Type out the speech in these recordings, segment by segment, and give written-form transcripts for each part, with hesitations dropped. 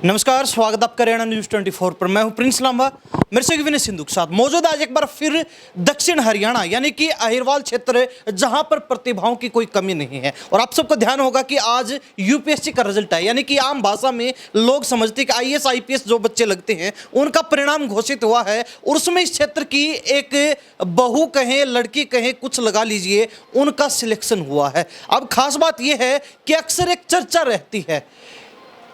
नमस्कार, स्वागत आपका हरियाणा न्यूज 24 पर। मैं हूं प्रिंस लांबा, मेरे से विनय सिंधु के साथ मौजूद आज एक बार फिर दक्षिण हरियाणा यानी कि अहिरवाल क्षेत्र, जहां पर प्रतिभाओं की कोई कमी नहीं है। और आप सबको ध्यान होगा कि आज यूपीएससी का रिजल्ट है, यानी कि आम भाषा में लोग समझते हैं कि आईएएस आईपीएस जो बच्चे लगते हैं उनका परिणाम घोषित हुआ है। और उसमें इस क्षेत्र की एक बहू कहें, लड़की कहें, कुछ लगा लीजिए, उनका सिलेक्शन हुआ है। अब खास बात यह है कि अक्सर एक चर्चा रहती है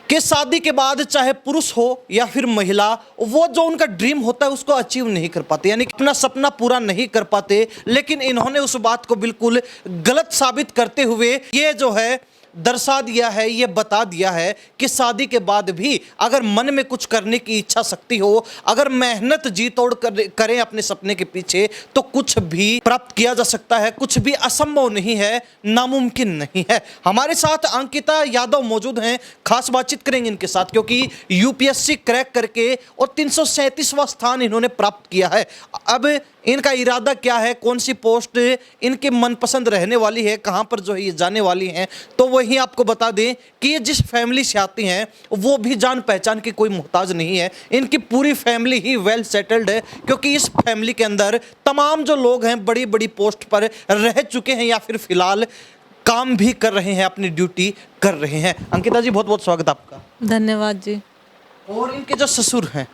कि शादी के बाद चाहे पुरुष हो या फिर महिला, वो जो उनका ड्रीम होता है उसको अचीव नहीं कर पाते, यानी कि अपना सपना पूरा नहीं कर पाते। लेकिन इन्होंने उस बात को बिल्कुल गलत साबित करते हुए ये जो है दर्शा दिया है, ये बता दिया है कि शादी के बाद भी अगर मन में कुछ करने की इच्छा शक्ति हो, अगर मेहनत जी तोड़ करें अपने सपने के पीछे, तो कुछ भी प्राप्त किया जा सकता है। कुछ भी असंभव नहीं है, नामुमकिन नहीं है। हमारे साथ अंकिता यादव मौजूद हैं, खास बातचीत करेंगे इनके साथ, क्योंकि यूपीएससी क्रैक करके और 337वां स्थान इन्होंने प्राप्त किया है। अब इनका इरादा क्या है, कौन सी पोस्ट इनके मनपसंद रहने वाली है, कहां पर जो है ये जाने वाली हैं, तो वही आपको बता दें कि ये जिस फैमिली से आती हैं वो भी जान पहचान की कोई मोहताज नहीं है। इनकी पूरी फैमिली ही वेल सेटल्ड है, क्योंकि इस फैमिली के अंदर तमाम जो लोग हैं बड़ी बड़ी पोस्ट पर रह चुके हैं या फिर फिलहाल काम भी कर रहे हैं, अपनी ड्यूटी कर रहे हैं। अंकिता जी, बहुत बहुत स्वागत आपका। धन्यवाद जी। और इनके जो ससुर हैं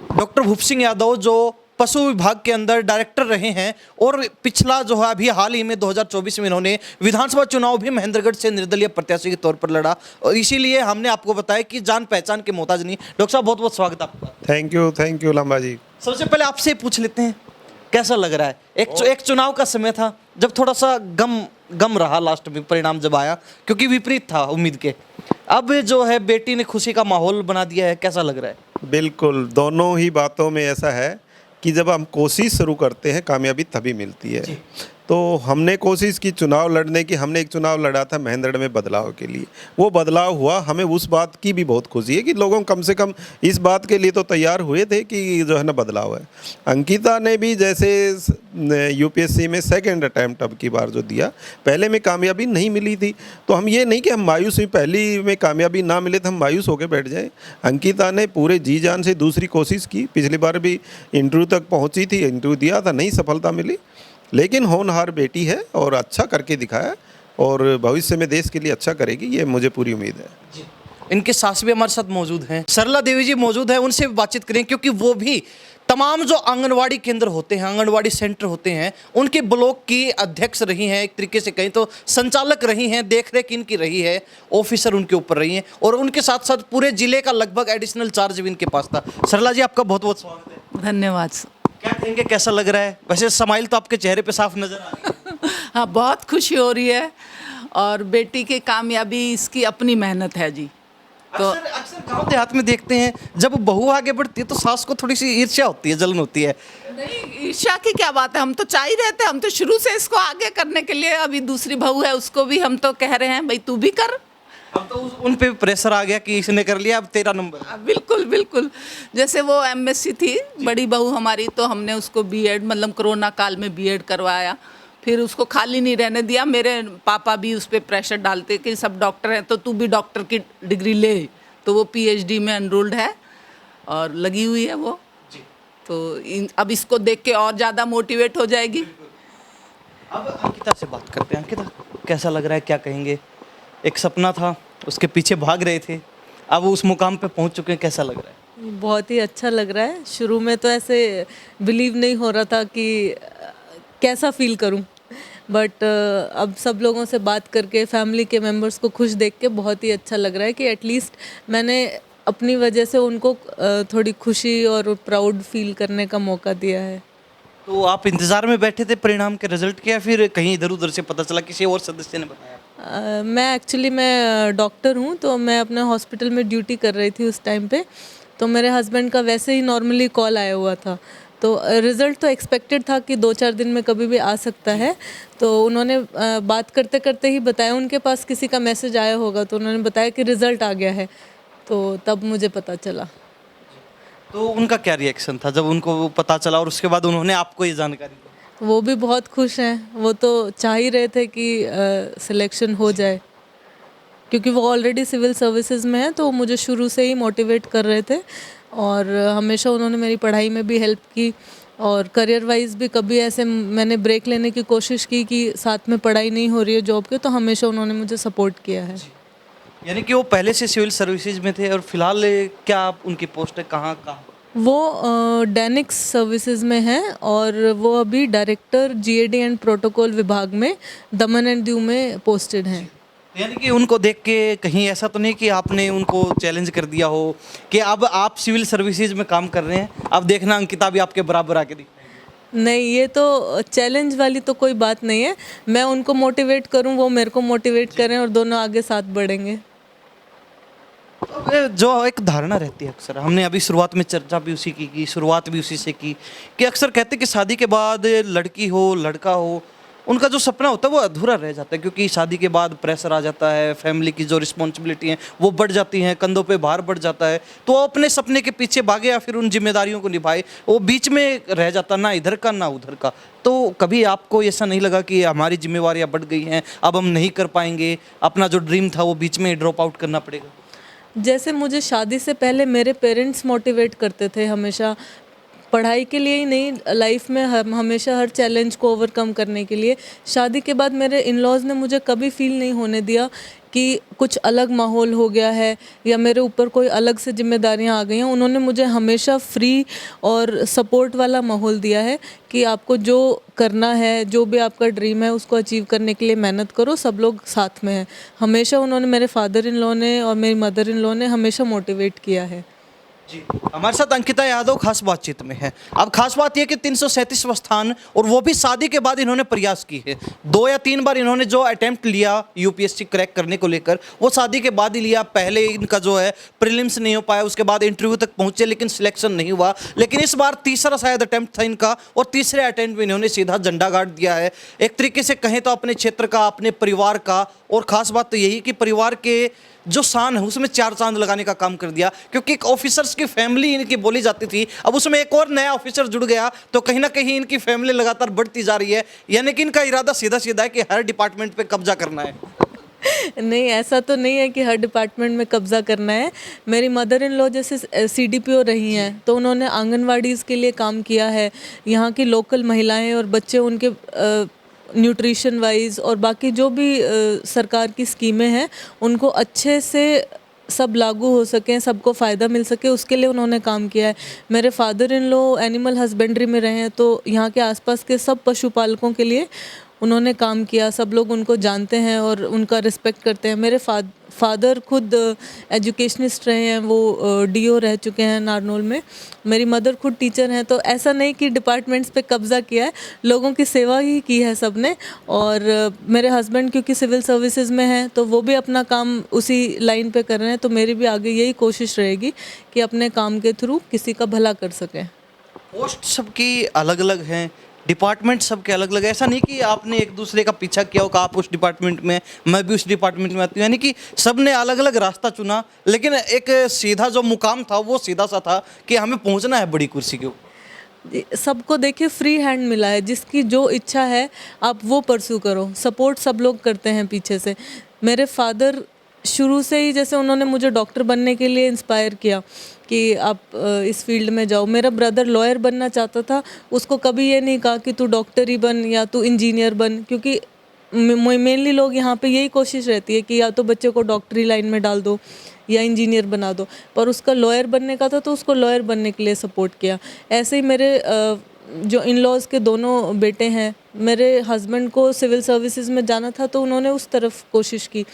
डॉक्टर भूप सिंह यादव, जो पशु विभाग के अंदर डायरेक्टर रहे हैं, और पिछला जो है अभी हाल ही में 2024 में इन्होंने विधानसभा चुनाव भी महेंद्रगढ़ से निर्दलीय प्रत्याशी के तौर पर लड़ा, और इसीलिए हमने आपको बताया कि जान पहचान के मोहताज नहीं। डॉक्टर साहब, बहुत बहुत स्वागत आपका। थैंक यू लांबा जी। सबसे पहले आपसे पूछ लेते हैं, कैसा लग रहा है? एक चुनाव का समय था जब थोड़ा सा गम रहा लास्ट में परिणाम जब आया, क्योंकि विपरीत था उम्मीद के। अब जो है बेटी ने खुशी का माहौल बना दिया है, कैसा लग रहा है? बिल्कुल, दोनों ही बातों में ऐसा है कि जब हम कोशिश शुरू करते हैं कामयाबी तभी मिलती है। तो हमने कोशिश की चुनाव लड़ने की, हमने एक चुनाव लड़ा था महेंद्रगढ़ में बदलाव के लिए, वो बदलाव हुआ। हमें उस बात की भी बहुत खुशी है कि लोगों कम से कम इस बात के लिए तो तैयार हुए थे कि जो है ना बदलाव है। अंकिता ने भी जैसे यूपीएससी में सेकंड अटैम्प्ट अब की बार जो दिया, पहले में कामयाबी नहीं मिली थी, तो हम ये नहीं कि हम मायूस हुई, पहली में कामयाबी ना मिले तो हम मायूस होकर बैठ जाएँ। अंकिता ने पूरे जी जान से दूसरी कोशिश की, पिछली बार भी इंटरव्यू तक पहुँची थी, इंटरव्यू दिया था, नहीं सफलता मिली, लेकिन होनहार बेटी है और अच्छा करके दिखाया, और भविष्य में देश के लिए अच्छा करेगी, ये मुझे पूरी उम्मीद है। इनके सास भी हमारे साथ मौजूद हैं, सरला देवी जी मौजूद हैं, उनसे भी बातचीत करें, क्योंकि वो भी तमाम जो आंगनवाड़ी केंद्र होते हैं, आंगनवाड़ी सेंटर होते हैं, उनके ब्लॉक की अध्यक्ष रही हैं, एक तरीके से कहीं तो संचालक रही हैं, देख रेख इनकी रही है, ऑफिसर उनके ऊपर रही हैं, और उनके साथ साथ पूरे जिले का लगभग एडिशनल चार्ज भी इनके पास था। सरला जी, आपका बहुत बहुत स्वागत है। धन्यवाद। क्या कहेंगे, कैसा लग रहा है? वैसे स्माइल तो आपके चेहरे पे साफ नजर आ रही है। हाँ, बहुत खुशी हो रही है, और बेटी की कामयाबी इसकी अपनी मेहनत है जी। तो अक्सर गांव देहात में देखते हैं, जब बहू आगे बढ़ती है तो सास को थोड़ी सी ईर्ष्या होती है, जलन होती है। नहीं, ईर्ष्या की क्या बात है, हम तो चाह ही रहते हैं, हम तो शुरू से इसको आगे करने के लिए, अभी दूसरी बहू है उसको भी हम तो कह रहे हैं भाई तू भी कर। अब तो उन पे प्रेशर आ गया कि इसने कर लिया, अब तेरा नंबर। बिल्कुल बिल्कुल, जैसे वो एमएससी थी बड़ी बहू हमारी, तो हमने उसको बीएड, मतलब कोरोना काल में बीएड करवाया, फिर उसको खाली नहीं रहने दिया। मेरे पापा भी उस पर प्रेशर डालते कि सब डॉक्टर हैं तो तू भी डॉक्टर की डिग्री ले, तो वो पीएचडी में एनरोल्ड है और लगी हुई है वो। तो अब इसको देख के और ज़्यादा मोटिवेट हो जाएगी। अब अंकिता से बात करते हैं। अंकिता, कैसा लग रहा है, क्या कहेंगे? एक सपना था, उसके पीछे भाग रहे थे, अब उस मुकाम पे पहुंच चुके हैं, कैसा लग रहा है? बहुत ही अच्छा लग रहा है। शुरू में तो ऐसे बिलीव नहीं हो रहा था कि कैसा फील करूं, बट अब सब लोगों से बात करके, फैमिली के मेंबर्स को खुश देख के बहुत ही अच्छा लग रहा है कि एटलीस्ट मैंने अपनी वजह से उनको थोड़ी खुशी और प्राउड फील करने का मौका दिया है। तो आप इंतज़ार में बैठे थे परिणाम के रिजल्ट के, या फिर कहीं इधर उधर से पता चला, किसी और सदस्य ने बताया? मैं डॉक्टर हूँ, तो मैं अपने हॉस्पिटल में ड्यूटी कर रही थी उस टाइम पे, तो मेरे हस्बैंड का वैसे ही नॉर्मली कॉल आया हुआ था, तो रिज़ल्ट तो एक्सपेक्टेड था कि 2-4 दिन में कभी भी आ सकता है। तो उन्होंने बात करते करते ही बताया, उनके पास किसी का मैसेज आया होगा, तो उन्होंने बताया कि रिज़ल्ट आ गया है, तो तब मुझे पता चला। तो उनका क्या रिएक्शन था जब उनको पता चला और उसके बाद उन्होंने आपको ये जानकारी दी? वो भी बहुत खुश हैं, वो तो चाह ही रहे थे कि सिलेक्शन हो जाए। क्योंकि वो ऑलरेडी सिविल सर्विसेज में है, तो वो मुझे शुरू से ही मोटिवेट कर रहे थे और हमेशा उन्होंने मेरी पढ़ाई में भी हेल्प की और करियर वाइज भी कभी ऐसे मैंने ब्रेक लेने की कोशिश की कि साथ में पढ़ाई नहीं हो रही है जॉब के, तो हमेशा उन्होंने मुझे सपोर्ट किया है। यानी कि वो पहले से सिविल सर्विसेज में थे और फिलहाल क्या आप उनकी पोस्ट है कहाँ? वो डेनिक्स सर्विसेज में हैं और वो अभी डायरेक्टर जीएडी एंड प्रोटोकॉल विभाग में दमन एंड दीव में पोस्टेड हैं। यानी कि उनको देख के कहीं ऐसा तो नहीं कि आपने उनको चैलेंज कर दिया हो कि अब आप सिविल सर्विसेज में काम कर रहे हैं, अब देखना अंकिता भी आपके बराबर आके दिखाएगी? नहीं, ये तो चैलेंज वाली तो कोई बात नहीं है। मैं उनको मोटिवेट करूं, वो मेरे को मोटिवेट करें और दोनों आगे साथ बढ़ेंगे। अब जो एक धारणा रहती है अक्सर, हमने अभी शुरुआत में चर्चा भी उसी की शुरुआत भी उसी से की कि अक्सर कहते हैं कि शादी के बाद लड़की हो लड़का हो, उनका जो सपना होता है वो अधूरा रह जाता है, क्योंकि शादी के बाद प्रेशर आ जाता है, फैमिली की जो रिस्पॉन्सिबिलिटी हैं वो बढ़ जाती हैं, कंधों पे भार बढ़ जाता है, तो वो अपने सपने के पीछे भागे या फिर उन जिम्मेदारियों को निभाए, वो बीच में रह जाता, ना इधर का ना उधर का। तो कभी आपको ऐसा नहीं लगा कि हमारी जिम्मेवारियाँ बढ़ गई हैं, अब हम नहीं कर पाएंगे, अपना जो ड्रीम था वो बीच में ड्रॉप आउट करना पड़ेगा? जैसे मुझे शादी से पहले मेरे पेरेंट्स मोटिवेट करते थे हमेशा, पढ़ाई के लिए ही नहीं, लाइफ में हमेशा हर चैलेंज को ओवरकम करने के लिए। शादी के बाद मेरे इन लॉज ने मुझे कभी फील नहीं होने दिया कि कुछ अलग माहौल हो गया है या मेरे ऊपर कोई अलग से जिम्मेदारियां आ गई हैं। उन्होंने मुझे हमेशा फ्री और सपोर्ट वाला माहौल दिया है कि आपको जो करना है, जो भी आपका ड्रीम है उसको अचीव करने के लिए मेहनत करो, सब लोग साथ में हैं। हमेशा उन्होंने, मेरे फादर इन लॉ ने और मेरी मदर इन लॉ ने हमेशा मोटिवेट किया है। जी, हमारे साथ अंकिता यादव खास बातचीत में है। अब खास बात यह कि 337वां स्थान, और वो भी शादी के बाद इन्होंने प्रयास की है। 2 या 3 बार इन्होंने जो अटेम्प्ट लिया यूपीएससी क्रैक करने को लेकर, वो शादी के बाद ही लिया। पहले इनका जो है प्रीलिम्स नहीं हो पाया, उसके बाद इंटरव्यू तक पहुंचे लेकिन सिलेक्शन नहीं हुआ। लेकिन इस बार तीसरा शायद अटेम्प्ट था इनका, और तीसरे अटेम्प्ट में इन्होंने सीधा झंडा गाड़ दिया है। एक तरीके से कहें तो अपने क्षेत्र का, अपने परिवार का, और ख़ास बात तो यही कि परिवार के जो शान है उसमें 4 चांद लगाने का काम कर दिया, क्योंकि एक ऑफिसर्स की फैमिली इनकी बोली जाती थी, अब उसमें एक और नया ऑफिसर जुड़ गया तो कहीं ना कहीं इनकी फैमिली लगातार बढ़ती जा रही है। यानी कि इनका इरादा सीधा सीधा है कि हर डिपार्टमेंट पे कब्जा करना है। नहीं, ऐसा तो नहीं है कि हर डिपार्टमेंट में कब्जा करना है। मेरी मदर इन लॉ जैसे सीडीपीओ रही हैं, तो उन्होंने आंगनवाड़ीज़ के लिए काम किया है। यहाँ की लोकल महिलाएं और बच्चे, उनके न्यूट्रिशन वाइज और बाकी जो भी सरकार की स्कीमें हैं उनको अच्छे से सब लागू हो सकें, सबको फ़ायदा मिल सके, उसके लिए उन्होंने काम किया है। मेरे father in law animal husbandry में रहे हैं, तो यहाँ के आसपास के सब पशुपालकों के लिए उन्होंने काम किया। सब लोग उनको जानते हैं और उनका रिस्पेक्ट करते हैं। मेरे फादर खुद एजुकेशनिस्ट रहे हैं, वो डीओ रह चुके हैं नारनौल में। मेरी मदर खुद टीचर हैं। तो ऐसा नहीं कि डिपार्टमेंट्स पे कब्जा किया है, लोगों की सेवा ही की है सबने। और मेरे हस्बैंड क्योंकि सिविल सर्विसेज में हैं, तो वो भी अपना काम उसी लाइन पे कर रहे हैं। तो मेरी भी आगे यही कोशिश रहेगी कि अपने काम के थ्रू किसी का भला कर सकें। पोस्ट सबकी अलग अलग हैं, डिपार्टमेंट सबके अलग अलग है। ऐसा नहीं कि आपने एक दूसरे का पीछा किया हो कि आप उस डिपार्टमेंट में, मैं भी उस डिपार्टमेंट में आती हूँ। यानी कि सब ने अलग अलग रास्ता चुना, लेकिन एक सीधा जो मुकाम था वो सीधा सा था कि हमें पहुँचना है बड़ी कुर्सी के ऊपर। सबको देखिए फ्री हैंड मिला है, जिसकी जो इच्छा है आप वो परस्यू करो। सपोर्ट सब लोग करते हैं पीछे से। मेरे फादर शुरू से ही, जैसे उन्होंने मुझे डॉक्टर बनने के लिए इंस्पायर किया कि आप इस फील्ड में जाओ। मेरा ब्रदर लॉयर बनना चाहता था, उसको कभी ये नहीं कहा कि तू डॉक्टर ही बन या तू इंजीनियर बन, क्योंकि मेनली लोग यहाँ पे यही कोशिश रहती है कि या तो बच्चे को डॉक्टरी लाइन में डाल दो या इंजीनियर बना दो। पर उसका लॉयर बनने का था तो उसको लॉयर बनने के लिए सपोर्ट किया। ऐसे ही मेरे जो इन लॉज़ के दोनों बेटे हैं, मेरे हस्बैंड को सिविल सर्विसेज में जाना था तो उन्होंने उस तरफ कोशिश की।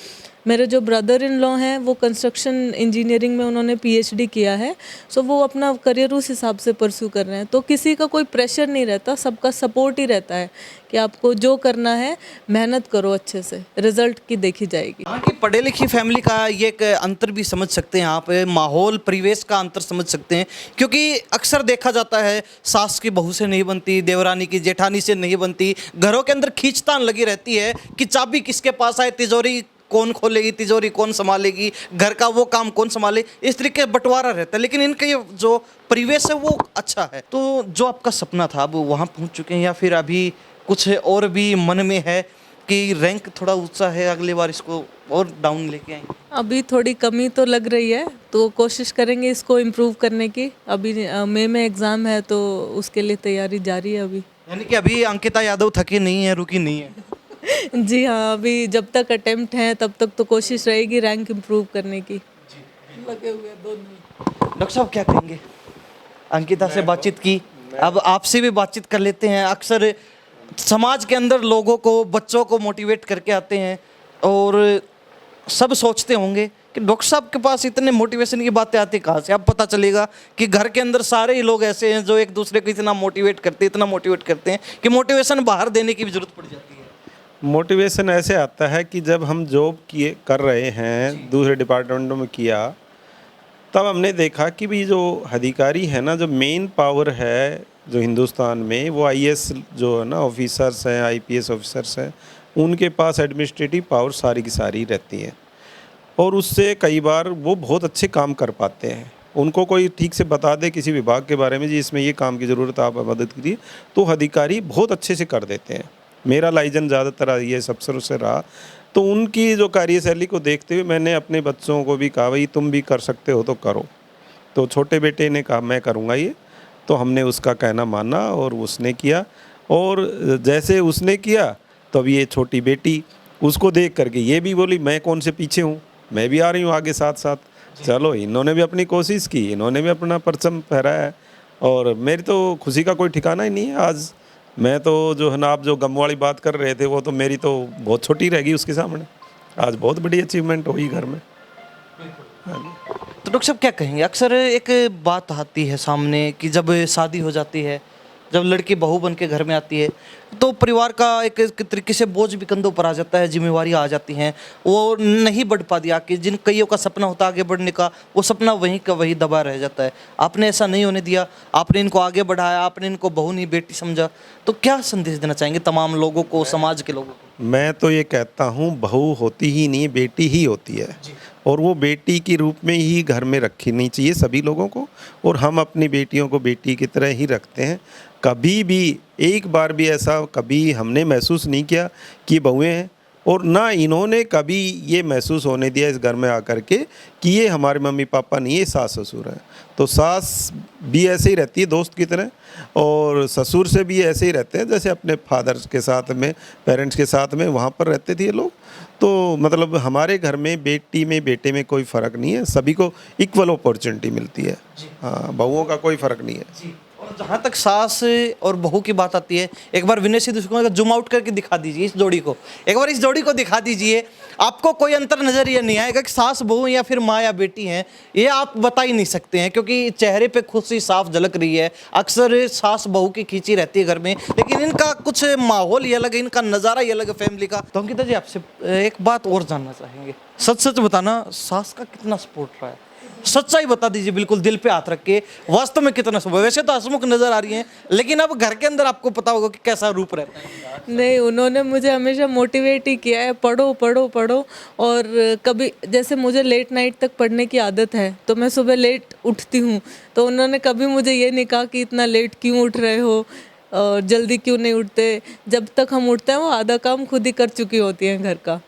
मेरे जो ब्रदर इन लॉ हैं वो कंस्ट्रक्शन इंजीनियरिंग में उन्होंने पीएचडी किया है। सो वो अपना करियर उस हिसाब से परस्यू कर रहे हैं। तो किसी का कोई प्रेशर नहीं रहता, सबका सपोर्ट ही रहता है कि आपको जो करना है मेहनत करो, अच्छे से रिजल्ट की देखी जाएगी। हाँ, कि पढ़े लिखी फैमिली का ये एक अंतर भी समझ सकते हैं आप, माहौल परिवेश का अंतर समझ सकते हैं। क्योंकि अक्सर देखा जाता है सास की बहू से नहीं बनती, देवरानी की जेठानी से नहीं बनती, घरों के अंदर खींचतान लगी रहती है कि चाबी किसके पास आए, तिजोरी कौन खोलेगी, तिजोरी कौन संभालेगी, घर का वो काम कौन संभाले, इस तरीके का बंटवारा रहता है। लेकिन इनका ये जो परिवेश है वो अच्छा है। तो जो आपका सपना था अब वहाँ पहुँच चुके हैं या फिर अभी कुछ और भी मन में है कि रैंक थोड़ा ऊंचा है, अगली बार इसको और डाउन लेके आएंगे? अभी थोड़ी कमी तो लग रही है, तो कोशिश करेंगे इसको इम्प्रूव करने की। अभी मई में एग्ज़ाम है, तो उसके लिए तैयारी जारी है अभी। यानी कि अभी अंकिता यादव थकी नहीं है, रुकी नहीं है। जी हाँ, अभी जब तक अटेम्प्ट हैं तब तक तो कोशिश रहेगी रैंक इम्प्रूव करने की। लगे हुए हैं दोनों। डॉक्टर साहब क्या कहेंगे? अंकिता से बातचीत की, अब आपसे भी बातचीत कर लेते हैं। अक्सर समाज के अंदर लोगों को, बच्चों को मोटिवेट करके आते हैं और सब सोचते होंगे कि डॉक्टर साहब के पास इतने मोटिवेशन की बातें आती कहाँ से। अब पता चलेगा कि घर के अंदर सारे ही लोग ऐसे हैं जो एक दूसरे को इतना मोटिवेट करते हैं कि मोटिवेशन बाहर देने की भी जरूरत पड़ जाती है। मोटिवेशन ऐसे आता है कि जब हम जॉब किए कर रहे हैं दूसरे डिपार्टमेंटों में किया, तब हमने देखा कि भी जो अधिकारी है ना, जो मेन पावर है जो हिंदुस्तान में, वो आईएएस जो है ना ऑफिसर्स हैं, आईपीएस ऑफिसर्स हैं, उनके पास एडमिनिस्ट्रेटिव पावर सारी की सारी रहती है और उससे कई बार वो बहुत अच्छे काम कर पाते हैं। उनको कोई ठीक से बता दे किसी विभाग के बारे में जी इसमें ये काम की ज़रूरत है, आप मदद कीजिए, तो अधिकारी बहुत अच्छे से कर देते हैं। मेरा लाइजन ज़्यादातर आईएएस अफसरों से रहा, तो उनकी जो कार्यशैली को देखते हुए मैंने अपने बच्चों को भी कहा भाई तुम भी कर सकते हो तो करो। तो छोटे बेटे ने कहा मैं करूँगा ये, तो हमने उसका कहना माना और उसने किया। और जैसे उसने किया तो अब ये छोटी बेटी उसको देख करके ये भी बोली मैं कौन से पीछे हूँ, मैं भी आ रही हूँ आगे साथ साथ। चलो इन्होंने भी अपनी कोशिश की, इन्होंने भी अपना परचम फहराया है और मेरी तो खुशी का कोई ठिकाना ही नहीं है। आज मैं तो जो है ना, आप जो गम वाली बात कर रहे थे वो तो मेरी तो बहुत छोटी रहेगी उसके सामने। आज बहुत बड़ी अचीवमेंट हुई घर में। तो डॉक्टर साहब क्या कहेंगे? अक्सर एक बात आती है सामने कि जब शादी हो जाती है, जब लड़की बहू बन के घर में आती है, तो परिवार का एक तरीके से बोझ भी कंधों पर आ जाता है, जिम्मेवारी आ जाती हैं, वो नहीं बढ़ पाती। आके जिन कईयों का सपना होता है आगे बढ़ने का, वो सपना वहीं का वहीं दबा रह जाता है। आपने ऐसा नहीं होने दिया, आपने इनको आगे बढ़ाया, आपने इनको बहू नहीं बेटी समझा। तो क्या संदेश देना चाहेंगे तमाम लोगों को, समाज के लोगों को? मैं तो ये कहता हूँ बहू होती ही नहीं, बेटी ही होती है और वो बेटी के रूप में ही घर में रखनी चाहिए सभी लोगों को। और हम अपनी बेटियों को बेटी की तरह ही रखते हैं। कभी भी एक बार भी ऐसा कभी हमने महसूस नहीं किया कि बहुएं हैं, और ना इन्होंने कभी ये महसूस होने दिया इस घर में आकर के कि ये हमारे मम्मी पापा नहीं, ये सास ससुर हैं। तो सास भी ऐसे ही रहती है दोस्त की तरह, और ससुर से भी ऐसे ही रहते हैं जैसे अपने फादर के साथ में, पेरेंट्स के साथ में वहाँ पर रहते थे ये लोग। तो मतलब हमारे घर में बेटी में बेटे में कोई फ़र्क नहीं है, सभी को इक्वल अपॉर्चुनिटी मिलती है। हाँ, बहुओं का कोई फ़र्क नहीं है। और जहाँ तक सास और बहू की बात आती है, एक बार विनय सिद्धू को जूम आउट करके दिखा दीजिए इस जोड़ी को, एक बार इस जोड़ी को दिखा दीजिए। आपको कोई अंतर नजर ये नहीं आएगा कि सास बहू या फिर माँ या बेटी हैं, ये आप बता ही नहीं सकते हैं, क्योंकि चेहरे पे खुशी साफ झलक रही है। अक्सर सास बहू की खींची रहती है घर में, लेकिन इनका कुछ माहौल ये अलग है, इनका नज़ारा ये अलग है फैमिली का। तो अंकिता जी आपसे एक बात और जानना चाहेंगे, सच सच बताना, सास का कितना सपोर्ट रहा है? सच्चाई बता दीजिए, बिल्कुल दिल पे हाथ रख के, वास्तव में कितना सुबह। वैसे तो हंसमुख नजर आ रही हैं, लेकिन अब घर के अंदर आपको पता होगा कि कैसा रूप रहता है। नहीं, उन्होंने मुझे हमेशा मोटिवेट ही किया है, पढ़ो पढ़ो पढ़ो। और कभी जैसे मुझे लेट नाइट तक पढ़ने की आदत है, तो मैं सुबह लेट उठती हूँ, तो उन्होंने कभी मुझे ये नहीं कहा कि इतना लेट क्यों उठ रहे हो और जल्दी क्यों नहीं उठते। जब तक हम उठते हैं वो आधा काम खुद ही कर चुकी होती हैं घर का,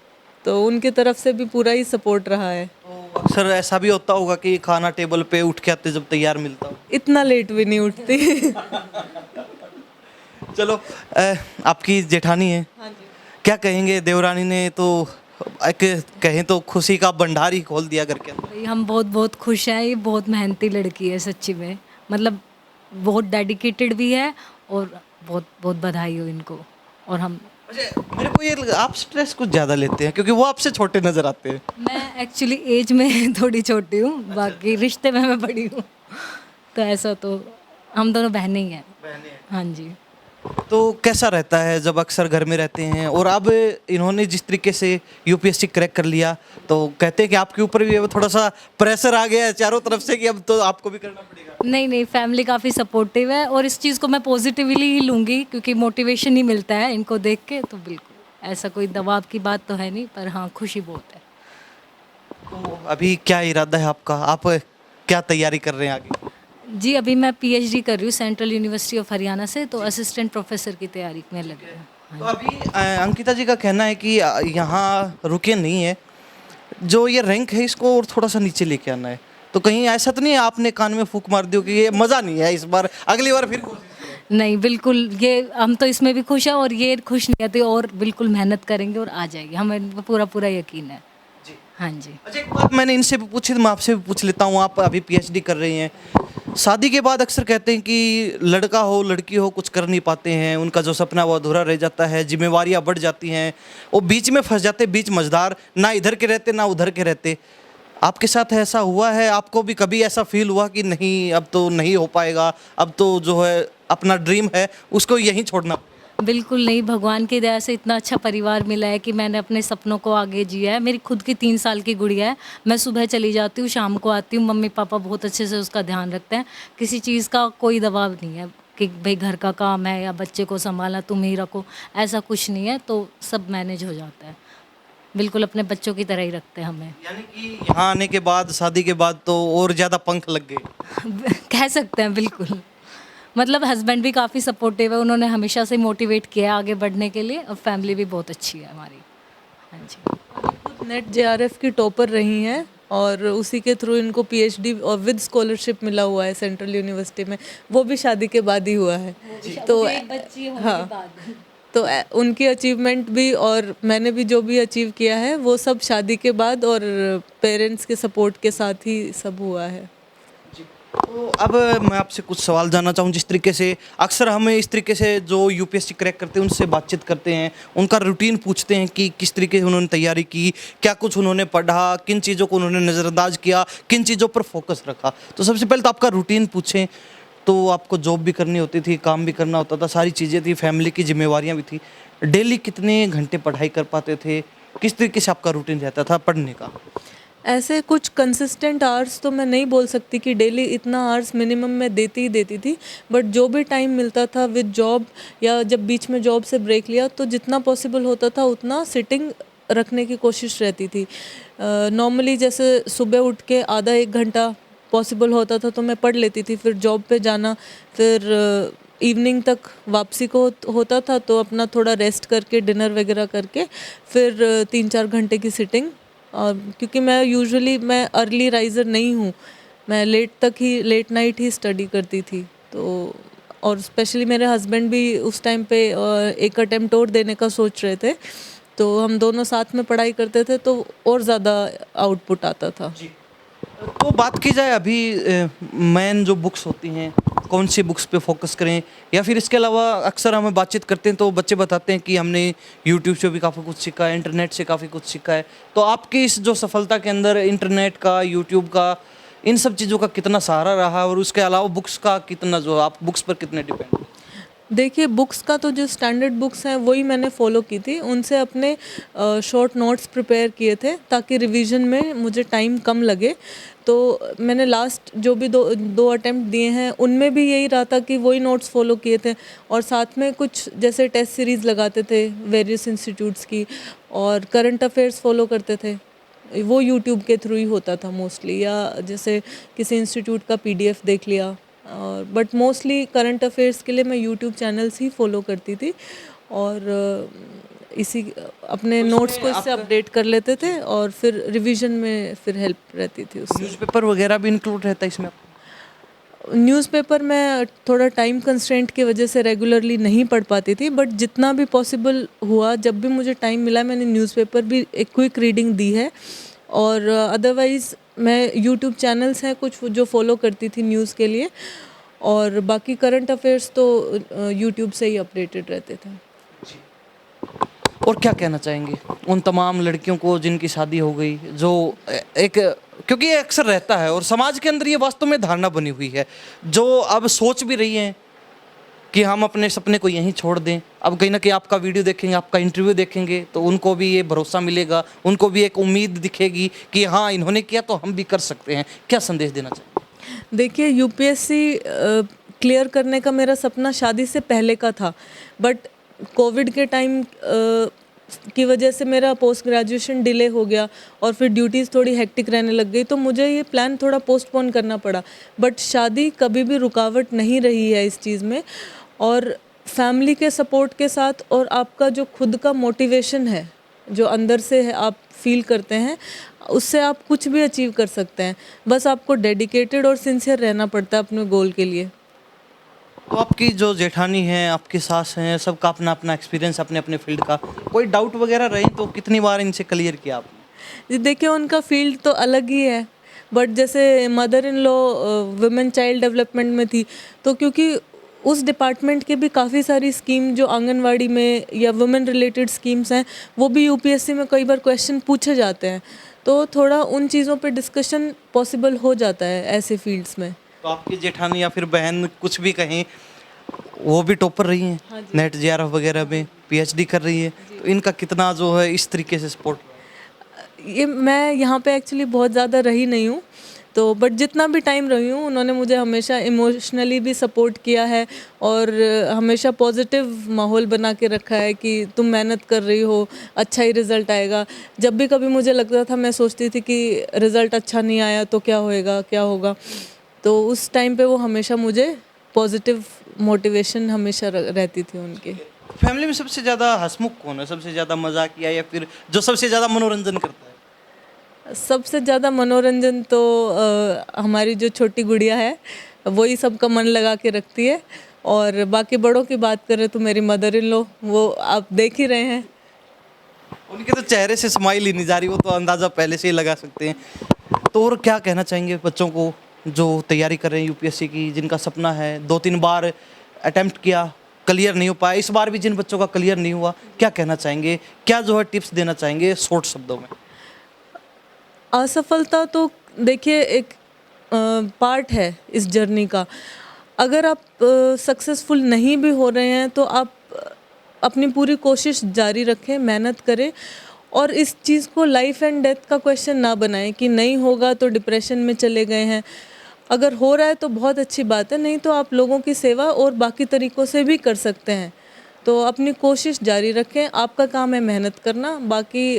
तो उनकी तरफ से भी पूरा ही सपोर्ट रहा है। तो अक्सर ऐसा भी होता होगा कि खाना टेबल पे उठ के आते जब तैयार मिलता हो? इतना लेट भी नहीं उठती। चलो आपकी जेठानी है, क्या कहेंगे? देवरानी ने तो एक कहें तो खुशी का भंडार ही खोल दिया घर के अंदर। भाई हम बहुत बहुत खुश हैं। ये बहुत मेहनती लड़की है सच्ची में, मतलब बहुत डेडिकेटेड भी है और बहुत बहुत बधाई हो इनको। और हम मेरे को ये आप स्ट्रेस कुछ ज़्यादा लेते हैं, क्योंकि वो आपसे छोटे नज़र आते हैं। मैं एक्चुअली एज में थोड़ी छोटी हूँ, बाकी रिश्ते में मैं बड़ी हूँ। तो ऐसा तो हम दोनों बहनें ही हैं। हाँ जी। तो कैसा रहता है जब अक्सर घर में रहते हैं, और अब इन्होंने जिस तरीके से यूपीएससी क्रैक कर लिया, तो कहते हैं कि आपके ऊपर भी अब थोड़ा सा प्रेशर आ गया है चारों तरफ से कि अब तो आपको भी करना पड़ेगा? नहीं नहीं, फैमिली काफ़ी सपोर्टिव है और इस चीज़ को मैं पॉजिटिवली ही लूँगी, क्योंकि मोटिवेशन ही मिलता है इनको देख के। तो बिल्कुल ऐसा कोई दबाव की बात तो है नहीं, पर हाँ खुशी बहुत है। तो अभी क्या इरादा है आपका? आप क्या तैयारी कर रहे हैं आगे? जी अभी मैं पीएचडी कर रही हूँ सेंट्रल यूनिवर्सिटी ऑफ हरियाणा से, तो असिस्टेंट प्रोफेसर की तैयारी में लगी हूँ। तो अभी अंकिता जी का कहना है कि यहाँ रुके नहीं है, जो ये रैंक है इसको और थोड़ा सा नीचे लेके आना है, तो कहीं ऐसा तो नहीं है आपने कान में फूंक मार दी हो कि ये मज़ा नहीं है इस बार, अगली बार फिर कोशिश करें? नहीं, बिल्कुल, ये हम तो इसमें भी खुश हैं और ये खुश नहीं आती, और बिल्कुल मेहनत करेंगे और आ जाएगी, हमें पूरा पूरा यकीन है। हाँ जी। अच्छा, एक बात मैंने इनसे भी पूछी तो मैं आपसे भी पूछ लेता हूँ, आप अभी पीएचडी कर रही हैं, शादी के बाद अक्सर कहते हैं कि लड़का हो लड़की हो कुछ कर नहीं पाते हैं, उनका जो सपना वो अधूरा रह जाता है, जिम्मेवारियाँ बढ़ जाती हैं, वो बीच में फंस जाते, बीच मझदार, ना इधर के रहते ना उधर के रहते। आपके साथ ऐसा हुआ है? आपको भी कभी ऐसा फील हुआ कि नहीं अब तो नहीं हो पाएगा, अब तो जो है अपना ड्रीम है उसको यहीं छोड़ना? बिल्कुल नहीं, भगवान की दया से इतना अच्छा परिवार मिला है कि मैंने अपने सपनों को आगे जिया है। मेरी खुद की 3 साल की गुड़िया है, मैं सुबह चली जाती हूँ, शाम को आती हूँ, मम्मी पापा बहुत अच्छे से उसका ध्यान रखते हैं, किसी चीज़ का कोई दबाव नहीं है कि भाई घर का काम है या बच्चे को संभालना तुम ही रखो, ऐसा कुछ नहीं है, तो सब मैनेज हो जाता है। बिल्कुल अपने बच्चों की तरह ही रखते हैं हमें। यानी कि यहाँ आने के बाद, शादी के बाद तो और ज़्यादा पंख लग गए? कह सकते हैं बिल्कुल। मतलब हस्बैंड भी काफ़ी सपोर्टिव है, उन्होंने हमेशा से मोटिवेट किया है आगे बढ़ने के लिए, और फैमिली भी बहुत अच्छी है हमारी। हाँ जी। नेट जेआरएफ की टॉपर रही हैं और उसी के थ्रू इनको पीएचडी और विद स्कॉलरशिप मिला हुआ है सेंट्रल यूनिवर्सिटी में, वो भी शादी के बाद ही हुआ है। तो हाँ, तो उनकी अचीवमेंट भी और मैंने भी जो भी अचीव किया है वो सब शादी के बाद और पेरेंट्स के सपोर्ट के साथ ही सब हुआ है। तो अब मैं आपसे कुछ सवाल जानना चाहूँ, जिस तरीके से अक्सर हमें इस तरीके से जो यूपीएससी क्रैक करते हैं उनसे बातचीत करते हैं, उनका रूटीन पूछते हैं कि किस तरीके से उन्होंने तैयारी की, क्या कुछ उन्होंने पढ़ा, किन चीज़ों को उन्होंने नज़रअंदाज किया, किन चीज़ों पर फोकस रखा। तो सबसे पहले तो आपका रूटीन पूछें। तो आपको जॉब भी करनी होती थी, काम भी करना होता था, सारी चीज़ें थी, फैमिली की जिम्मेवारियाँ भी थी, डेली कितने घंटे पढ़ाई कर पाते थे, किस तरीके से आपका रूटीन रहता था पढ़ने का? ऐसे कुछ कंसिस्टेंट आवर्स तो मैं नहीं बोल सकती कि डेली इतना आवर्स मिनिमम मैं देती ही देती थी, बट जो भी टाइम मिलता था विद जॉब या जब बीच में जॉब से ब्रेक लिया तो जितना पॉसिबल होता था उतना सिटिंग रखने की कोशिश रहती थी। नॉर्मली जैसे सुबह उठ के आधा 1 घंटा पॉसिबल होता था तो मैं पढ़ लेती थी, फिर जॉब पे जाना, फिर इवनिंग तक वापसी को होता था तो अपना थोड़ा रेस्ट करके डिनर वगैरह करके फिर 3-4 घंटे की सिटिंग। और क्योंकि मैं अर्ली राइज़र नहीं हूँ, मैं लेट नाइट ही स्टडी करती थी, तो और स्पेशली मेरे हस्बैंड भी उस टाइम पे एक अटेम्प्ट और देने का सोच रहे थे, तो हम दोनों साथ में पढ़ाई करते थे तो और ज़्यादा आउटपुट आता था। तो बात की जाए अभी मेन जो बुक्स होती हैं, कौन सी बुक्स पे फोकस करें, या फिर इसके अलावा अक्सर हमें बातचीत करते हैं तो बच्चे बताते हैं कि हमने यूट्यूब से भी काफ़ी कुछ सीखा है, इंटरनेट से काफ़ी कुछ सीखा है। तो आपकी इस जो सफलता के अंदर इंटरनेट का, यूट्यूब का, इन सब चीज़ों का कितना सहारा रहा, और उसके अलावा बुक्स का कितना, जो आप बुक्स पर कितने डिपेंड? देखिए, बुक्स का तो जो स्टैंडर्ड बुक्स हैं वही मैंने फॉलो की थी, उनसे अपने शॉर्ट नोट्स प्रिपेयर किए थे ताकि रिवीजन में मुझे टाइम कम लगे। तो मैंने लास्ट जो भी दो अटेम्प्ट दिए हैं उनमें भी यही रहा था कि वही नोट्स फॉलो किए थे, और साथ में कुछ जैसे टेस्ट सीरीज़ लगाते थे वेरियस इंस्टीट्यूट्स की, और करंट अफेयर्स फॉलो करते थे, वो यूट्यूब के थ्रू ही होता था मोस्टली, या जैसे किसी इंस्टीट्यूट का पीडीएफ देख लिया, और बट मोस्टली करंट अफेयर्स के लिए मैं यूट्यूब चैनल्स ही फॉलो करती थी, और इसी अपने नोट्स को इससे अपडेट कर लेते थे, और फिर रिवीजन में फिर हेल्प रहती थी उससे। न्यूज़पेपर वगैरह भी इंक्लूड रहता है इसमें? न्यूज़पेपर मैं थोड़ा टाइम कंस्ट्रेंट की वजह से रेगुलरली नहीं पढ़ पाती थी, बट जितना भी पॉसिबल हुआ, जब भी मुझे टाइम मिला, मैंने न्यूज़पेपर भी एक क्विक रीडिंग दी है। और अदरवाइज़ मैं यूट्यूब चैनल्स हैं कुछ जो फॉलो करती थी न्यूज़ के लिए, और बाकी करंट अफेयर्स तो यूट्यूब से ही अपडेटेड रहते थे। और क्या कहना चाहेंगे उन तमाम लड़कियों को जिनकी शादी हो गई, जो एक, क्योंकि ये अक्सर रहता है और समाज के अंदर ये वास्तव में धारणा बनी हुई है, जो अब सोच भी रही हैं कि हम अपने सपने को यहीं छोड़ दें। अब कहीं ना कहीं आपका वीडियो देखेंगे, आपका इंटरव्यू देखेंगे तो उनको भी ये भरोसा मिलेगा, उनको भी एक उम्मीद दिखेगी कि हाँ इन्होंने किया तो हम भी कर सकते हैं। क्या संदेश देना चाहिए? देखिए, यूपीएससी क्लियर करने का मेरा सपना शादी से पहले का था, बट कोविड के टाइम की वजह से मेरा पोस्ट ग्रेजुएशन डिले हो गया और फिर ड्यूटीज़ थोड़ी हेक्टिक रहने लग गई, तो मुझे ये प्लान थोड़ा पोस्टपोन करना पड़ा। बट शादी कभी भी रुकावट नहीं रही है इस चीज़ में, और फैमिली के सपोर्ट के साथ और आपका जो खुद का मोटिवेशन है, जो अंदर से है आप फील करते हैं, उससे आप कुछ भी अचीव कर सकते हैं। बस आपको डेडिकेटेड और सिंसियर रहना पड़ता है अपने गोल के लिए। तो आपकी जो जेठानी हैं, आपकी सास हैं, सबका अपना अपना एक्सपीरियंस अपने अपने फील्ड का, कोई डाउट वगैरह रही तो कितनी बार इनसे क्लियर किया आपने? जी देखिए, उनका फील्ड तो अलग ही है, बट जैसे mother in law women child development में थी, तो क्योंकि उस डिपार्टमेंट के भी काफ़ी सारी स्कीम जो आंगनवाड़ी में या वुमेन रिलेटेड स्कीम्स हैं, वो भी यूपीएससी में कई बार क्वेश्चन पूछे जाते हैं, तो थोड़ा उन चीज़ों पे डिस्कशन पॉसिबल हो जाता है ऐसे फील्ड्स में। तो आपकी जेठानी या फिर बहन कुछ भी कहें, वो भी टॉपर रही हैं, नेट जेआरएफ वगैरह में पीएचडी कर रही है, तो इनका कितना जो है इस तरीके से सपोर्ट? ये मैं यहाँ पे एक्चुअली बहुत ज़्यादा रही नहीं हूँ, तो बट जितना भी टाइम रही हूँ उन्होंने मुझे हमेशा इमोशनली भी सपोर्ट किया है और हमेशा पॉजिटिव माहौल बना के रखा है कि तुम मेहनत कर रही हो, अच्छा ही रिज़ल्ट आएगा। जब भी कभी मुझे लगता था, मैं सोचती थी कि रिज़ल्ट अच्छा नहीं आया तो क्या होएगा, क्या होगा, तो उस टाइम पे वो हमेशा मुझे पॉजिटिव मोटिवेशन हमेशा रहती थी उनकी। फैमिली में सबसे ज़्यादा हंसमुख कौन है, सबसे ज़्यादा मजाकिया, या फिर जो सबसे ज़्यादा मनोरंजन करता है? सबसे ज़्यादा मनोरंजन तो हमारी जो छोटी गुड़िया है वही सबका मन लगा के रखती है, और बाकी बड़ों की बात करें तो मेरी मदर इन लॉ, वो आप देख ही रहे हैं। उनके तो चेहरे से स्माइल ही नहीं जा रही, वो तो अंदाज़ा पहले से ही लगा सकते हैं। तो और क्या कहना चाहेंगे बच्चों को जो तैयारी कर रहे हैं यूपीएससी की, जिनका सपना है, 2-3 बार अटेम्प्ट किया, क्लियर नहीं हो पाया, इस बार भी जिन बच्चों का क्लियर नहीं हुआ, क्या कहना चाहेंगे, क्या जो है टिप्स देना चाहेंगे शॉर्ट शब्दों में? असफलता तो देखिए एक पार्ट है इस जर्नी का। अगर आप सक्सेसफुल नहीं भी हो रहे हैं तो आप अपनी पूरी कोशिश जारी रखें, मेहनत करें, और इस चीज़ को लाइफ एंड डेथ का क्वेश्चन ना बनाएं कि नहीं होगा तो डिप्रेशन में चले गए हैं। अगर हो रहा है तो बहुत अच्छी बात है, नहीं तो आप लोगों की सेवा और बाकी तरीक़ों से भी कर सकते हैं। तो अपनी कोशिश जारी रखें, आपका काम है मेहनत करना, बाकी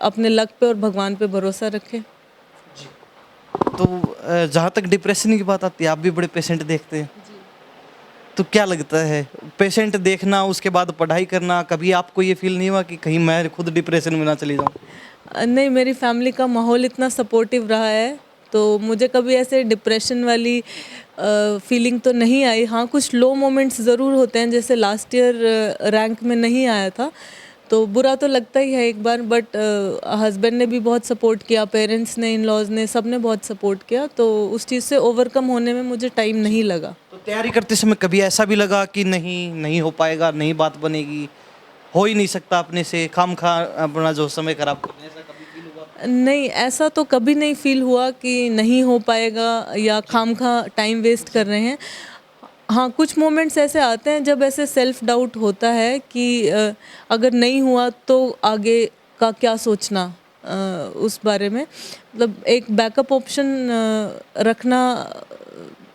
अपने लक पे और भगवान पे भरोसा रखें। तो जहाँ तक डिप्रेशन की बात आती है, आप भी बड़े पेशेंट देखते हैं, तो क्या लगता है पेशेंट देखना, उसके बाद पढ़ाई करना, कभी आपको ये फील नहीं हुआ कि कहीं मैं खुद डिप्रेशन में ना चली जाऊँ? नहीं, मेरी फैमिली का माहौल इतना सपोर्टिव रहा है, तो मुझे कभी ऐसे डिप्रेशन वाली फीलिंग तो नहीं आई। हाँ, कुछ लो मोमेंट्स ज़रूर होते हैं, जैसे लास्ट ईयर रैंक में नहीं आया था, तो बुरा तो लगता ही है एक बार, बट हस्बैंड ने भी बहुत सपोर्ट किया, पेरेंट्स ने, इन लॉज ने, सब ने बहुत सपोर्ट किया, तो उस चीज़ से ओवरकम होने में मुझे टाइम नहीं लगा। तो तैयारी करते समय कभी ऐसा भी लगा कि नहीं हो पाएगा, नहीं बात बनेगी, हो ही नहीं सकता अपने से, खामखा अपना जो समय खराब करने, ऐसा कभी फील हुआ? नहीं, ऐसा तो कभी नहीं फील हुआ कि नहीं हो पाएगा या खामखा टाइम वेस्ट कर रहे हैं। हाँ, कुछ मोमेंट्स ऐसे आते हैं जब ऐसे सेल्फ डाउट होता है कि अगर नहीं हुआ तो आगे का क्या सोचना, उस बारे में मतलब एक बैकअप ऑप्शन रखना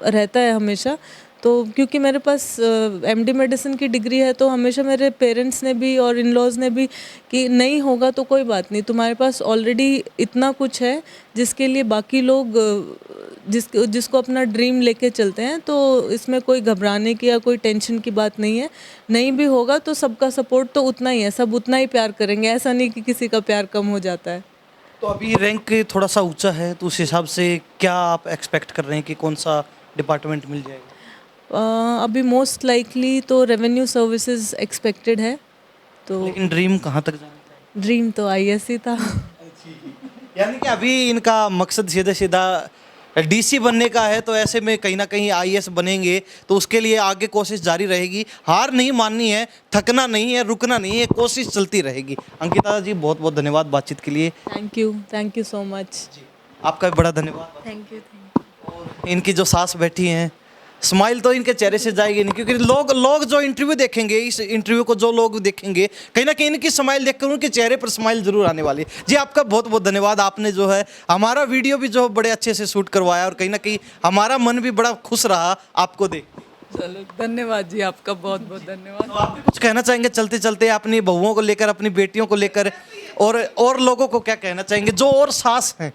रहता है हमेशा। तो क्योंकि मेरे पास एमडी मेडिसिन की डिग्री है, तो हमेशा मेरे पेरेंट्स ने भी और इन लॉज ने भी कि नहीं होगा तो कोई बात नहीं, तुम्हारे पास ऑलरेडी इतना कुछ है जिसके लिए बाकी लोग जिसको अपना ड्रीम लेके चलते हैं, तो इसमें कोई घबराने की या कोई टेंशन की बात नहीं है। नहीं भी होगा तो सबका सपोर्ट तो उतना ही है, सब उतना ही प्यार करेंगे, ऐसा नहीं कि किसी का प्यार कम हो जाता है। तो अभी रैंक थोड़ा सा ऊंचा है, तो उस हिसाब से क्या आप एक्सपेक्ट कर रहे हैं कि कौन सा डिपार्टमेंट मिल जाएगा? अभी मोस्ट लाइकली तो रेवेन्यू सर्विसेज एक्सपेक्टेड है, तो लेकिन ड्रीम कहाँ तक जाना है? ड्रीम तो आईएएस ही था। यानी कि अभी इनका मकसद सीधा सीधा डीसी बनने का है, तो ऐसे में कहीं ना कहीं आईएएस बनेंगे, तो उसके लिए आगे कोशिश जारी रहेगी, हार नहीं माननी है, थकना नहीं है, रुकना नहीं है, कोशिश चलती रहेगी। अंकिता जी, बहुत बहुत धन्यवाद बातचीत के लिए। Thank you so much. आपका भी बड़ा धन्यवाद। Thank you. और इनकी जो सास बैठी हैं, स्माइल तो इनके चेहरे से जाएगी नहीं, क्योंकि लोग जो इंटरव्यू देखेंगे, इस इंटरव्यू को जो लोग देखेंगे, कहीं ना कहीं इनकी स्माइल देखकर उनके चेहरे पर स्माइल जरूर आने वाली है। जी, आपका बहुत बहुत धन्यवाद। आपने जो है हमारा वीडियो भी जो बड़े अच्छे से शूट करवाया, और कहीं ना कहीं हमारा मन भी बड़ा खुश रहा आपको देख। चलो, धन्यवाद जी, आपका बहुत बहुत धन्यवाद। तो आप भी कुछ कहना चाहेंगे चलते चलते अपनी बहुओं को लेकर, अपनी बेटियों को लेकर, और लोगों को क्या कहना चाहेंगे जो और सास हैं,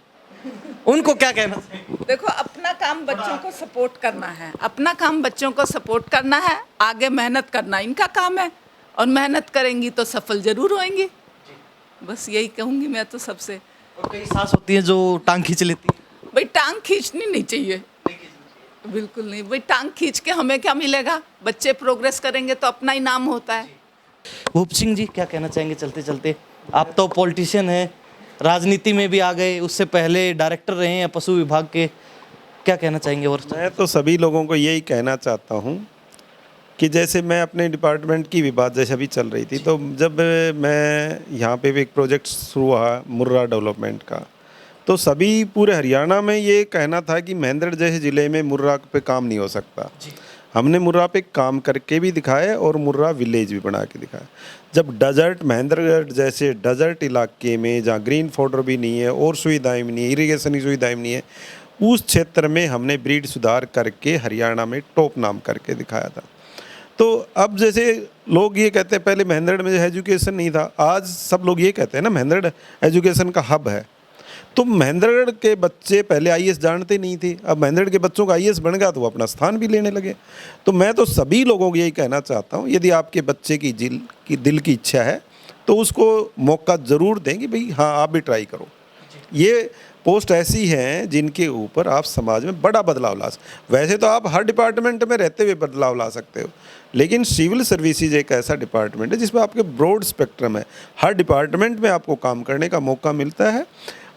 उनको क्या कहना चाहिए? देखो, अपना काम बच्चों को सपोर्ट करना है, अपना काम बच्चों को सपोर्ट करना है, आगे मेहनत करना इनका काम है, और मेहनत करेंगी तो सफल जरूर होंगी। बस यही कहूँगी मैं तो सबसे। और कई सास होती हैं जो टांग खींच लेती हैं। भाई टांग खींचनी नहीं चाहिए, बिल्कुल नहीं। भाई टांग खींच के हमें क्या मिलेगा? बच्चे प्रोग्रेस करेंगे तो अपना ही नाम होता है। भूप सिंह जी क्या कहना चाहेंगे चलते चलते? आप तो पॉलिटिशियन हैं, राजनीति में भी आ गए, उससे पहले डायरेक्टर रहे हैं पशु विभाग के, क्या कहना चाहेंगे? और मैं तो सभी लोगों को यही कहना चाहता हूँ कि जैसे मैं अपने डिपार्टमेंट की भी बात जैसे अभी चल रही थी, तो जब मैं यहाँ पे भी एक प्रोजेक्ट शुरू हुआ मुर्रा डेवलपमेंट का, तो सभी पूरे हरियाणा में ये कहना था कि महेंद्रगढ़ जैसे ज़िले में मुर्रा पे काम नहीं हो सकता। हमने मुर्रा पे काम करके भी दिखाया और मुर्रा विलेज भी बना के दिखाया। जब डेजर्ट महेंद्रगढ़ जैसे डेजर्ट इलाके में जहाँ ग्रीन फॉर्डर भी नहीं है और सुविधाएं भी नहीं है, इरीगेशन की सुविधाएं भी नहीं है, उस क्षेत्र में हमने ब्रीड सुधार करके हरियाणा में टॉप नाम करके दिखाया था। तो अब जैसे लोग ये कहते हैं पहले महेंद्रगढ़ में एजुकेशन नहीं था, आज सब लोग ये कहते हैं ना महेंद्रगढ़ एजुकेशन का हब है। तो महेंद्रगढ़ के बच्चे पहले आईएएस जानते नहीं थे, अब महेंद्रगढ़ के बच्चों का आईएएस बन गया तो वो अपना स्थान भी लेने लगे। तो मैं तो सभी लोगों को यही कहना चाहता हूँ, यदि आपके बच्चे की दिल की इच्छा है तो उसको मौका ज़रूर दें कि भाई हाँ आप भी ट्राई करो। ये पोस्ट ऐसी हैं जिनके ऊपर आप समाज में बड़ा बदलाव ला सकते। वैसे तो आप हर डिपार्टमेंट में रहते हुए बदलाव ला सकते हो, लेकिन सिविल सर्विसेज एक ऐसा डिपार्टमेंट है जिसमें आपके ब्रॉड स्पेक्ट्रम है, हर डिपार्टमेंट में आपको काम करने का मौका मिलता है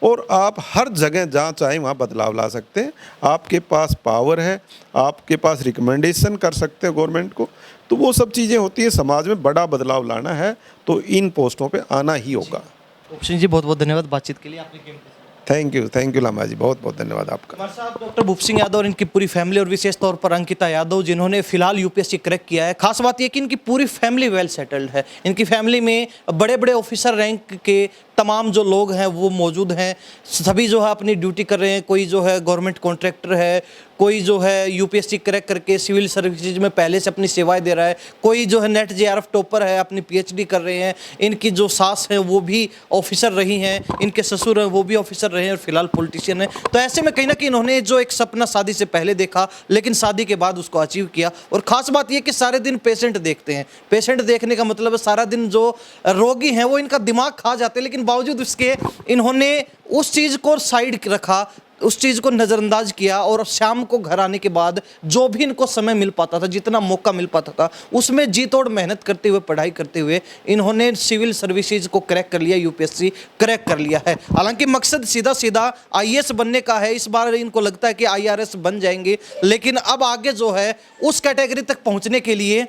और आप हर जगह जहाँ चाहें वहाँ बदलाव ला सकते हैं। आपके पास पावर है, आपके पास रिकमेंडेशन कर सकते हो गवर्नमेंट को, तो वो सब चीज़ें होती है। समाज में बड़ा बदलाव लाना है तो इन पोस्टों पे आना ही होगा। भूप सिंह जी बहुत बहुत धन्यवाद बातचीत के लिए, आपने कीमती थैंक यू लामा जी, बहुत बहुत धन्यवाद आपका। हमारे साथ डॉक्टर भूप सिंह यादव और इनकी पूरी फैमिली और विशेष तौर पर अंकिता यादव जिन्होंने फिलहाल यूपीएससी क्रैक किया है। खास बात यह कि इनकी पूरी फैमिली वेल सेटल्ड है, इनकी फैमिली में बड़े बड़े ऑफिसर रैंक के तमाम जो लोग हैं वो मौजूद हैं। सभी जो है अपनी ड्यूटी कर रहे हैं, कोई जो है गवर्नमेंट कॉन्ट्रैक्टर है, कोई जो है यूपीएससी क्रैक करके सिविल सर्विसेज में पहले से अपनी सेवाएं दे रहा है, कोई जो है नेट जेआरएफ टॉपर है अपनी पीएचडी कर रहे हैं। इनकी जो सास है वो भी ऑफिसर रही हैं, इनके ससुर हैं वो भी ऑफिसर रहे हैं और फिलहाल पॉलिटिशियन है। तो ऐसे में कहीं ना कहीं इन्होंने जो एक सपना शादी से पहले देखा लेकिन शादी के बाद उसको अचीव किया। और ख़ास बात यह कि सारे दिन पेशेंट देखते हैं। पेशेंट देखने का मतलब है सारा दिन जो रोगी हैं वो इनका दिमाग खा जाते हैं, लेकिन बावजूद उसके इन्होंने उस चीज़ को साइड रखा, उस चीज़ को नज़रअंदाज किया और शाम को घर आने के बाद जो भी इनको समय मिल पाता था, जितना मौका मिल पाता था, उसमें जी तोड़ मेहनत करते हुए, पढ़ाई करते हुए इन्होंने सिविल सर्विसेज को क्रैक कर लिया, यूपीएससी क्रैक कर लिया है। हालांकि मकसद सीधा सीधा आईएएस बनने का है। इस बार इनको लगता है कि आईआरएस बन जाएंगे, लेकिन अब आगे जो है उस कैटेगरी तक पहुँचने के लिए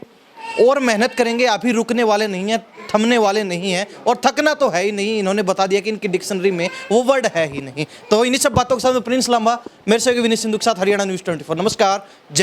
और मेहनत करेंगे। अभी रुकने वाले नहीं हैं, थमने वाले नहीं हैं और थकना तो है ही नहीं। इन्होंने बता दिया कि इनकी डिक्शनरी में वो वर्ड है ही नहीं। तो इन्हीं सब बातों के साथ मैं प्रिंस लांबा, मेरे से विनीत सिंधु के साथ हरियाणा न्यूज़ 24। नमस्कार, जय।